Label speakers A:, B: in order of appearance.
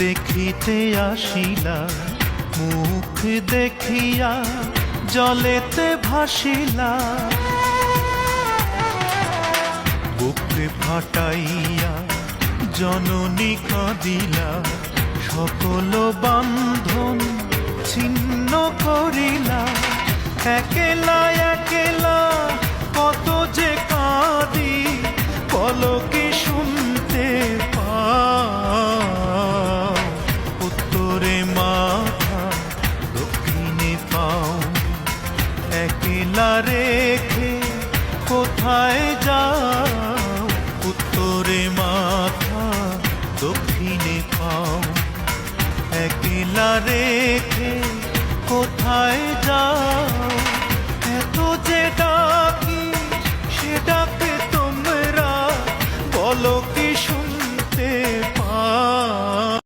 A: দেখিতে আসিলা, মুখ দেখিয়া জলেতে ভাসিলা। বুকে ফাটাইয়া জননী কাঁদিলা, সকল বান্ধন ছিন্ন করিলা। একেলা একেলা কত যে কাঁদি, পলকে শুনতে পাও। উত্তরে মাথা দক্ষিণে পাও, একেলা রেখে কোথায় যাও। উত্তরে মাথা দক্ষিণে পাও, একেলা রেখে কোথায় যাও।